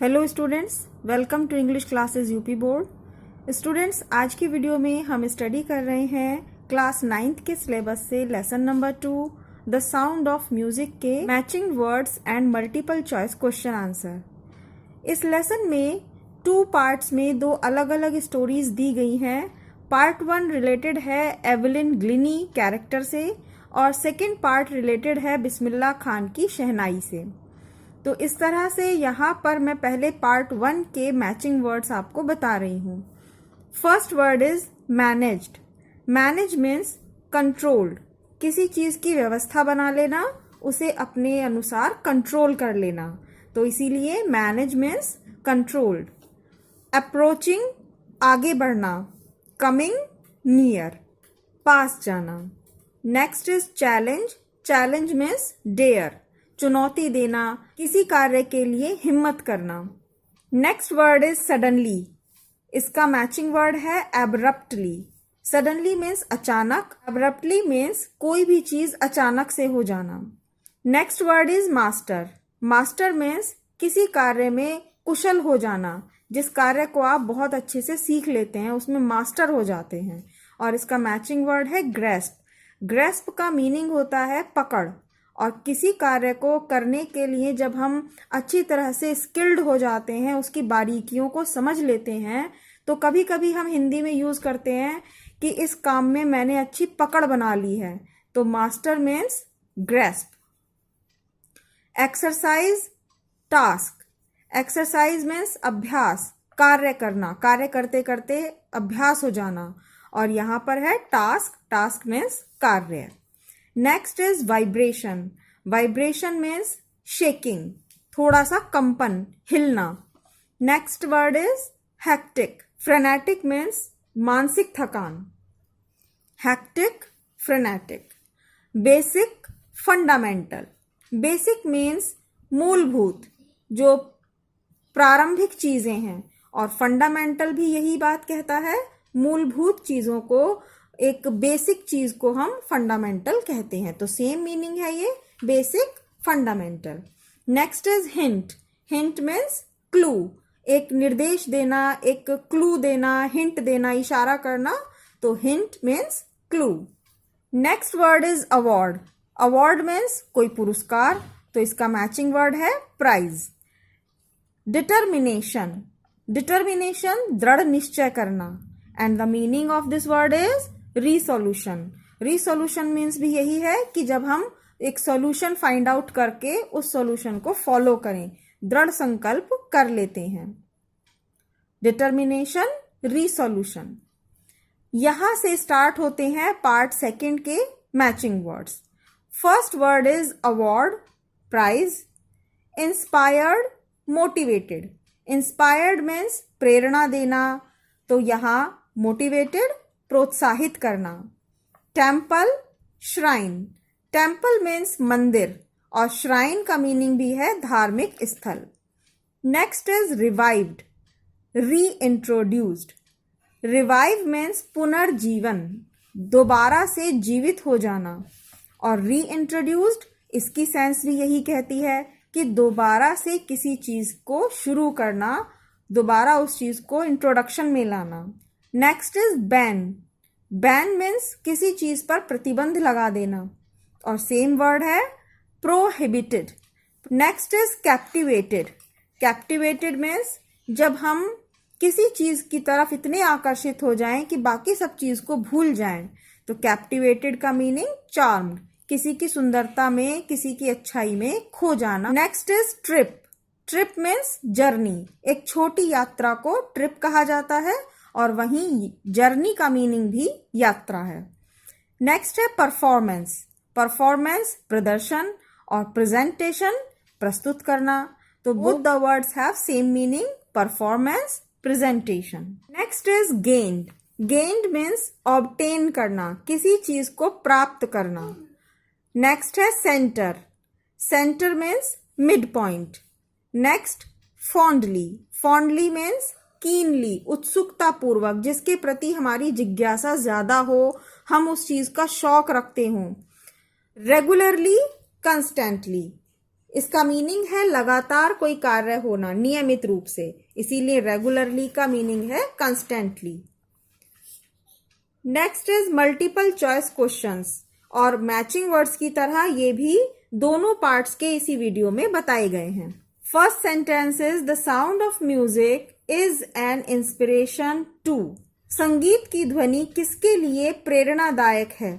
Hello students, welcome to English classes UP board. Students, आज की video में हम स्टडी कर रहे हैं क्लास 9th के सिलेबस से lesson number 2 the sound of music के matching words and multiple choice question answer. इस लेसन में 2 पार्ट्स में 2 अलग अलग स्टोरीज दी गई हैं। पार्ट 1 रिलेटेड है एवलिन ग्लिनी कैरेक्टर से और सेकेंड पार्ट रिलेटेड है बिस्मिल्लाह खान की शहनाई से। तो इस तरह से यहाँ पर मैं पहले पार्ट 1 के मैचिंग वर्ड्स आपको बता रही हूँ। First word is managed. Manage means controlled, किसी चीज़ की व्यवस्था बना लेना, उसे अपने अनुसार कंट्रोल कर लेना, तो इसीलिए मैनेज मीन्स कंट्रोल्ड। अप्रोचिंग, आगे बढ़ना। कमिंग, नियर, पास जाना। Next is challenge. Challenge means dare, चुनौती देना, किसी कार्य के लिए हिम्मत करना। Next word is suddenly. इसका मैचिंग वर्ड है एब्रप्टली। सडनली मीन्स अचानक, एब्रप्टली मीन्स कोई भी चीज अचानक से हो जाना। Next word is master. Master means किसी कार्य में कुशल हो जाना, जिस कार्य को आप बहुत अच्छे से सीख लेते हैं उसमें मास्टर हो जाते हैं। और इसका मैचिंग वर्ड है ग्रेस्प। ग्रेस्प का मीनिंग होता है पकड़, और किसी कार्य को करने के लिए जब हम अच्छी तरह से स्किल्ड हो जाते हैं, उसकी बारीकियों को समझ लेते हैं, तो कभी कभी हम हिंदी में यूज करते हैं कि इस काम में मैंने अच्छी पकड़ बना ली है। तो master means grasp. Exercise, task. Exercise means अभ्यास, कार्य करना, कार्य करते करते अभ्यास हो जाना। और यहाँ पर है टास्क। टास्क मीन्स कार्य। Next is vibration. Vibration means shaking, थोड़ा सा कंपन, हिलना। Next word is hectic. Frenetic means मानसिक थकान। Hectic, frenetic. Basic, fundamental. Basic means मूलभूत, जो प्रारंभिक चीजें हैं, और फंडामेंटल भी यही बात कहता है। मूलभूत चीजों को, एक बेसिक चीज को हम फंडामेंटल कहते हैं। तो सेम मीनिंग है ये, basic, fundamental. Next is hint. Hint means clue, एक निर्देश देना, एक क्लू देना, हिंट देना, इशारा करना। तो hint means clue. Next word is award. Award means कोई पुरस्कार, तो इसका मैचिंग वर्ड है प्राइज। डिटर्मिनेशन। डिटर्मिनेशन, दृढ़ निश्चय करना। And the meaning of this word is resolution. Resolution means भी यही है कि जब हम एक सॉल्यूशन फाइंड आउट करके उस सॉल्यूशन को फॉलो करें, दृढ़ संकल्प कर लेते हैं। Determination, resolution. यहां से स्टार्ट होते हैं पार्ट 2 के matching words. First word is award, prize. Inspired, motivated. Inspired means प्रेरणा देना, तो यहां मोटिवेटेड, प्रोत्साहित करना। Temple, shrine. टेम्पल मीन्स मंदिर, और श्राइन का मीनिंग भी है धार्मिक स्थल। नेक्स्ट इज रिवाइव्ड, री इंट्रोड्यूस्ड। रिवाइव मीन्स पुनर्जीवन, दोबारा से जीवित हो जाना। और री इंट्रोड्यूस्ड, इसकी सेंस भी यही कहती है कि दोबारा से किसी चीज को शुरू करना, दोबारा उस चीज को इंट्रोडक्शन में लाना। Next is ban. Ban means किसी चीज पर प्रतिबंध लगा देना, और सेम वर्ड है prohibited. Next is captivated. Captivated means जब हम किसी चीज की तरफ इतने आकर्षित हो जाएं कि बाकी सब चीज को भूल जाएं, तो कैप्टिवेटेड का मीनिंग चार्म्ड, किसी की सुंदरता में, किसी की अच्छाई में खो जाना। Next is trip. Trip means journey, एक छोटी यात्रा को ट्रिप कहा जाता है, और वहीं जर्नी का मीनिंग भी यात्रा है। नेक्स्ट है परफॉर्मेंस। परफॉर्मेंस, प्रदर्शन, और प्रेजेंटेशन, प्रस्तुत करना। तो both the words have same meaning, performance, presentation. Next is gained. Gained means obtain करना, किसी चीज को प्राप्त करना। नेक्स्ट है centre. Centre means mid point. Next fondly. Fondly means keenly, उत्सुकता पूर्वक, जिसके प्रति हमारी जिज्ञासा ज्यादा हो, हम उस चीज का शौक रखते हों। रेगुलरली, कंस्टेंटली, इसका मीनिंग है लगातार कोई कार्य होना, नियमित रूप से, इसीलिए रेगुलरली का मीनिंग है constantly. Next is multiple choice questions, और मैचिंग वर्ड्स की तरह ये भी दोनों पार्ट्स के इसी वीडियो में बताए गए हैं। First sentence is the sound of music is an inspiration to. संगीत की ध्वनि किसके लिए प्रेरणादायक है?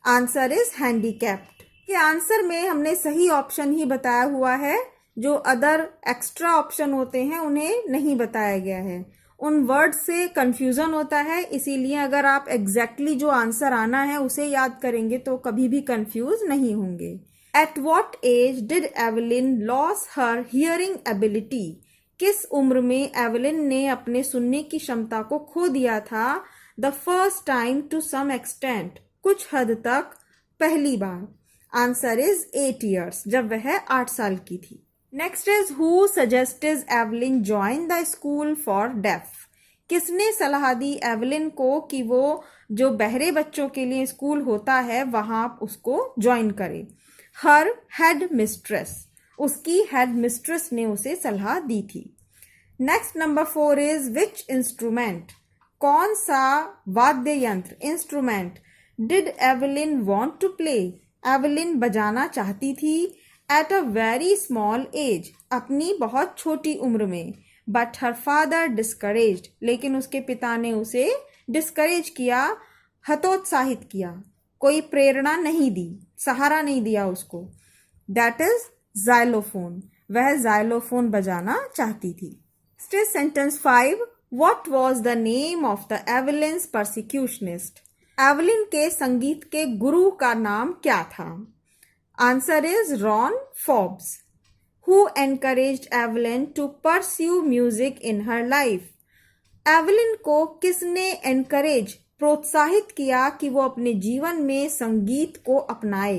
Answer is handicapped. के आंसर में हमने सही ऑप्शन ही बताया हुआ है, जो अदर एक्स्ट्रा ऑप्शन होते हैं उन्हें नहीं बताया गया है। उन वर्ड से कंफ्यूजन होता है, इसीलिए अगर आप एग्जैक्टली जो आंसर आना है उसे याद करेंगे तो कभी भी कंफ्यूज नहीं होंगे। At what age did Evelyn loss her hearing ability? किस उम्र में एवलिन ने अपने सुनने की क्षमता को खो दिया था? The first time to some extent, कुछ हद तक, पहली बार। आंसर इज 8 years, जब वह 8 साल की थी। Next is who suggested Evelyn join the school for def? किसने सलाह दी एवलिन को कि वो जो बहरे बच्चों के लिए स्कूल होता है वहां उसको ज्वाइन करे? हर हेड मिस्ट्रेस, उसकी हेड मिस्ट्रेस ने उसे सलाह दी थी। Next number 4 is which instrument, कौन सा वाद्य यंत्र, instrument, did Evelyn want to play? Evelyn बजाना चाहती थी। At a very small age, अपनी बहुत छोटी उम्र में। बट हर फादर डिस्करेज्ड, लेकिन उसके पिता ने उसे डिस्करेज किया, हतोत्साहित किया, कोई प्रेरणा नहीं दी, सहारा नहीं दिया उसको। दैट इज जाइलोफोन, वह जाइलोफोन बजाना चाहती थी। Sentence 5, what was the name of the Evelyn's percussionist? Evelyn के संगीत के गुरु का नाम क्या था? Answer is Ron Forbes. Who encouraged Evelyn to pursue music in her life? Evelyn को किसने एनकरेज, प्रोत्साहित किया कि वो अपने जीवन में संगीत को अपनाए?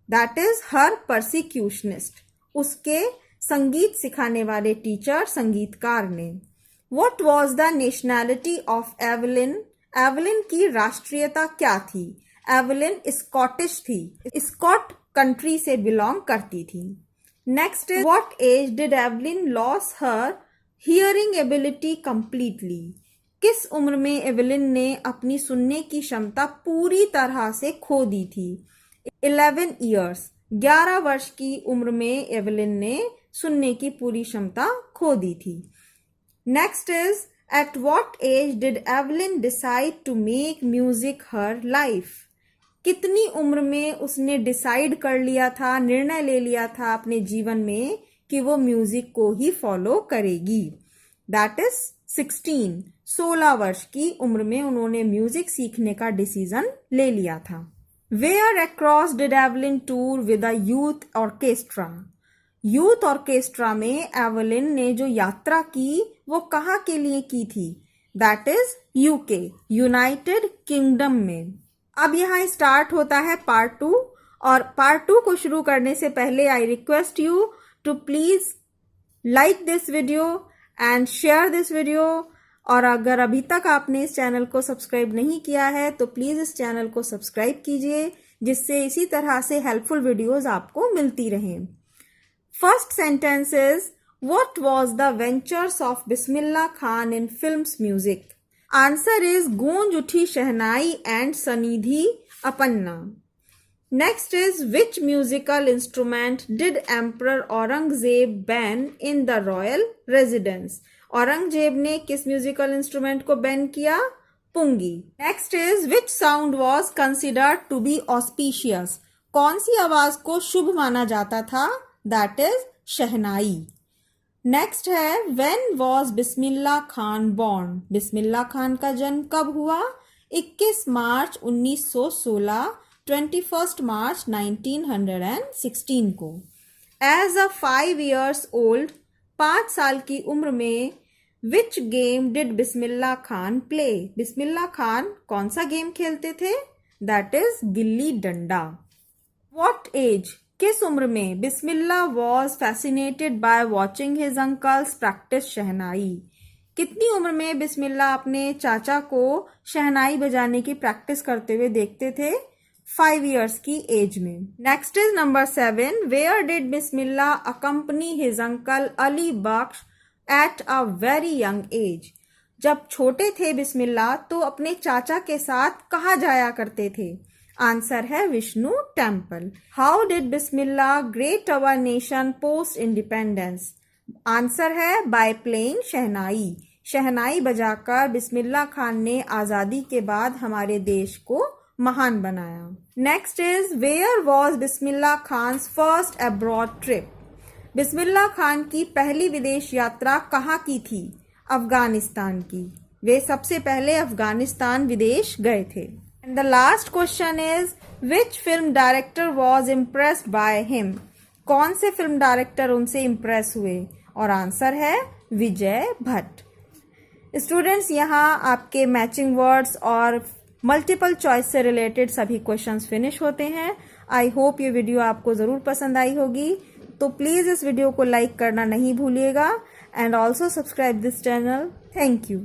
दैट इज हर परसिक्यूशनिस्ट, उसके संगीत सिखाने वाले टीचर, संगीतकार ने। What was the nationality of Evelyn? Evelyn की राष्ट्रीयता क्या थी? एवलिन स्कॉटिश थी, स्कॉट कंट्री से बिलोंग करती थी। Next is what age did Evelyn loss her hearing ability completely? किस उम्र में एवलिन ने अपनी सुनने की क्षमता पूरी तरह से खो दी थी? 11 years, 11 वर्ष की उम्र में एवलिन ने सुनने की पूरी क्षमता खो दी थी। Next is at what age did Evelyn decide to make music her life? कितनी उम्र में उसने डिसाइड कर लिया था, निर्णय ले लिया था अपने जीवन में कि वो म्यूजिक को ही फॉलो करेगी? दैट इज 16 वर्ष की उम्र में उन्होंने म्यूजिक सीखने का डिसीजन ले लिया था। Where across did Evelyn tour with a youth orchestra? Youth orchestra में एवलिन ने जो यात्रा की वो कहाँ के लिए की थी? That is UK, United kingdom में। अब यहाँ स्टार्ट होता है पार्ट 2, और पार्ट 2 को शुरू करने से पहले I request you to please like this video and share this video. और अगर अभी तक आपने इस चैनल को सब्सक्राइब नहीं किया है तो प्लीज इस चैनल को सब्सक्राइब कीजिए, जिससे इसी तरह से हेल्पफुल वीडियोस आपको मिलती रहें। First sentence is what was the ventures of Bismillah Khan in films music? Answer is Goonj Uthi Shehnai and Sanadhi Appanna. Next is which musical instrument did emperor Aurangzeb ban in the royal residence? Aurangzeb ने किस म्यूजिकल इंस्ट्रूमेंट को बैन किया? Pungi. Next is which sound was considered to be auspicious? कौन सी आवाज को शुभ माना जाता था? That is shehnai. नेक्स्ट है when was Bismillah Khan born? Bismillah Khan का जन्म कब हुआ? 21 मार्च 1916, 21 मार्च 1916 को। एज अ 5 years old, 5 साल की उम्र में which game did Bismillah Khan play? Bismillah Khan कौन सा गेम खेलते थे? That is gilli danda. What as, किस उम्र में Bismillah was fascinated by watching his uncles practice shehnai? कितनी उम्र में बिस्मिल्लाह अपने चाचा को शहनाई बजाने की प्रैक्टिस करते हुए देखते थे? 5 years की एज में। Next is number 7, where did Bismillah accompany his uncle Ali Bakhsh at a very young age. जब छोटे थे बिस्मिल्ला तो अपने चाचा के साथ कहाँ जाया करते थे? आंसर है Vishnu temple. How did Bismillah great our nation post independence? Answer है बाय प्लेइंग शहनाई। शहनाई बजाकर बिस्मिल्ला खान ने आजादी के बाद हमारे देश को महान बनाया। Next is where was Bismillah Khan first abroad trip? Bismillah Khan की पहली विदेश यात्रा कहाँ की थी? अफगानिस्तान की। वे सबसे पहले अफगानिस्तान विदेश गए थे। And the last question is which film director was impressed by him? कौन से फिल्म डायरेक्टर उनसे इम्प्रेस हुए? और आंसर है विजय भट्ट। स्टूडेंट्स, यहाँ आपके मैचिंग वर्ड्स और मल्टीपल चॉइस से रिलेटेड सभी क्वेश्चंस फिनिश होते हैं। आई होप ये वीडियो आपको ज़रूर पसंद आई होगी, तो प्लीज़ इस वीडियो को लाइक करना नहीं भूलिएगा and also subscribe this channel. Thank you.